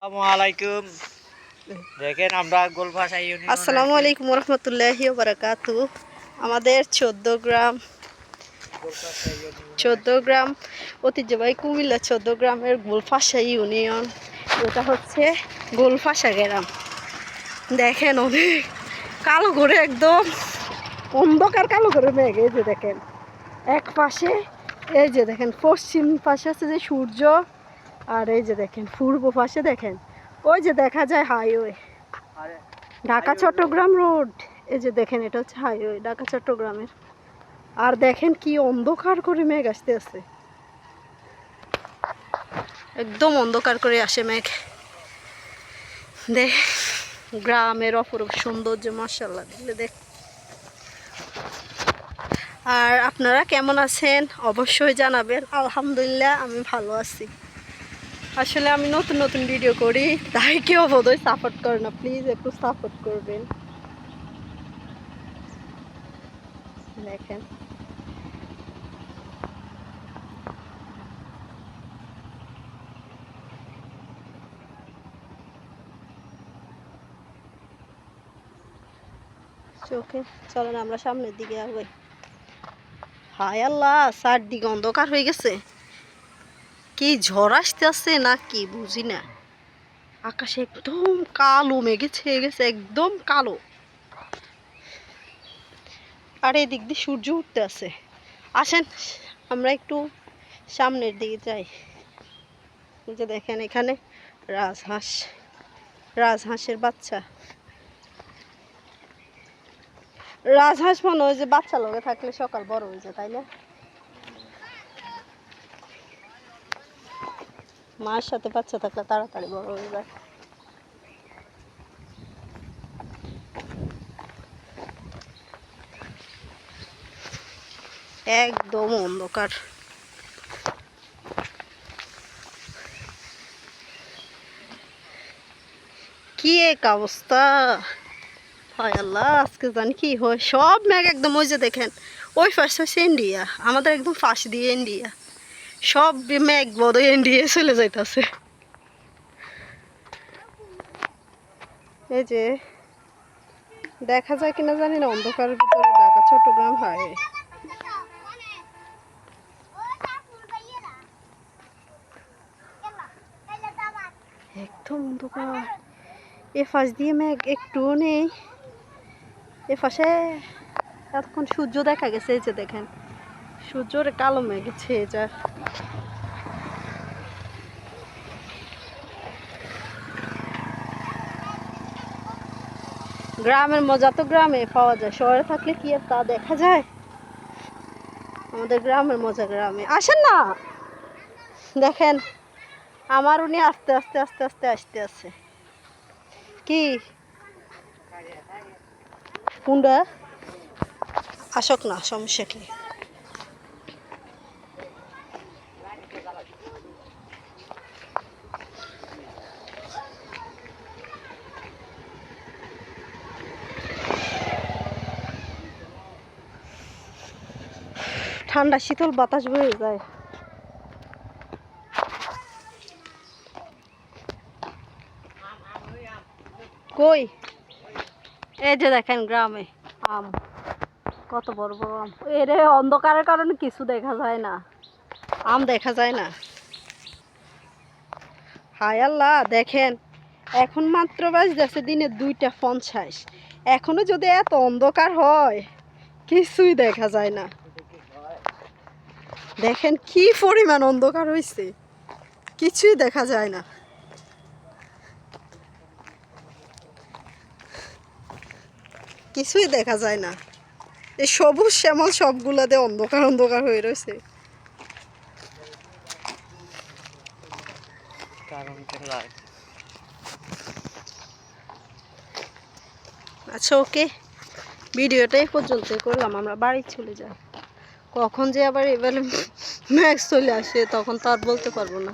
আসসালামুয়ালাইকুম। দেখেন আমরা গোলপাশা ইউনিয়ন। আসসালামু আলাইকুম রহমতুল্লাহি ওয়া বারাকাতুহু। আমাদের 14 গ্রাম ঐতিহ্যবাহী কুমিল্লা 14 গ্রামের গোলপাশা ইউনিয়ন। এটা হচ্ছে গোলপাশা গ্রাম। দেখেন অনেক কালো করে, একদম অন্ধকার কালো করে মেঘ। এই যে দেখেন এক পাশে, এই যে দেখেন পশ্চিম পাশে হচ্ছে যে সূর্য, আর এই যে দেখেন পূর্ব পাশে দেখেন ওই যে দেখা যায় হাইওয়ে, ঢাকা চট্টগ্রাম রোড। এই যে দেখেন এটা হচ্ছে হাইওয়ে ঢাকা চট্টগ্রামের। আর দেখেন কি অন্ধকার করে মেঘ আসতে আছে, একদম অন্ধকার করে আসে মেঘ। দেখ গ্রামের অপরূপ সৌন্দর্য, মাশাআল্লাহ দেখ। আর আপনারা কেমন আছেন অবশ্যই জানাবেন। আলহামদুলিল্লাহ আমি ভালো আছি। আসলে আমি নতুন নতুন ভিডিও করি, তাই কেউ বোধহয় সাপোর্ট করে না, প্লিজ একটু সাপোর্ট করবেন। দেখেন চোখে, চলেন আমরা সামনের দিকে আগাই। হায় আল্লাহ, চারদিকে অন্ধকার হয়ে গেছে। কি ঝড় আসতে আসছে না কি বুঝি না। আকাশে একদম কালো মেঘে ছেয়ে গেছে, একদম কালো। আর এই দিক দিয়ে সূর্য উঠতে আছে। আসেন আমরা একটু সামনের দিকে যাই। এই যে দেখেন এখানে রাজহাঁস, রাজহাঁসের বাচ্চা। রাজহাঁস মনে হয় যে বাচ্চা লগে থাকলে সকাল বড় হয়ে যায়, তাই না? মায়ের সাথে বাচ্চা থাকলে তাড়াতাড়ি বড় হয়ে যায়। একদম অন্ধকার। কি এক অবস্থা, হায় আল্লাহ আজকে জানি কি হয়। সব মেঘ একদম, ওই যে দেখেন ওই পাশ হচ্ছে ইন্ডিয়া, আমাদের একদম পাশ দিয়ে ইন্ডিয়া। সব মেঘ বোধহয় ইন্ডিয়া চলে যাইতেছে। এই যে দেখা যায় কিনা জানি না, অন্ধকারের ভিতরে ঢাকা চট্টগ্রাম হাইওয়ে। একদম অন্ধকার। এ পাশ দিয়ে মেঘ একটুও নেই, এ পাশে এতক্ষণ সূর্য দেখা গেছে। এই যে দেখেন সূর্যর কালো মেঘ ছেয়ে যায়। গ্রামের মজা তো গ্রামে পাওয়া যায়, শহরে থাকলে কি আর তা দেখা যায়? আমাদের গ্রামের মজা গ্রামে। আসেন না, দেখেন আমার উনি আস্তে আস্তে আস্তে আস্তে আসতে আছে। কি কুন্ডা আসক না, সমস্যা কি? ঠান্ডা শীতল বাতাস বয়ে যায়। কই? এই যে দেখেন গ্রামে আম, কত বড় বড় আম। এর অন্ধকারের কারণে কিছু দেখা যায় না, আম দেখা যায় না। হায় আল্লাহ দেখেন, এখন মাত্র বাজতেছে দিনে 2টা 50। এখনো যদি এত অন্ধকার হয় কিছুই দেখা যায় না। দেখেন কি পরিমাণ অন্ধকার হয়েছে, কিছুই দেখা যায় না। কিছুই দেখা যায় না, এই সবুজ শ্যামল সবগুলাতে অন্ধকার অন্ধকার হয়ে রয়েছে। আচ্ছা ওকে, ভিডিওটা এই পর্যন্ত করলাম, আমরা বাড়ি চলে যাই। কখন যে আবার এবারে ম্যাক্স চলে আসে তখন তো আর বলতে পারবো না।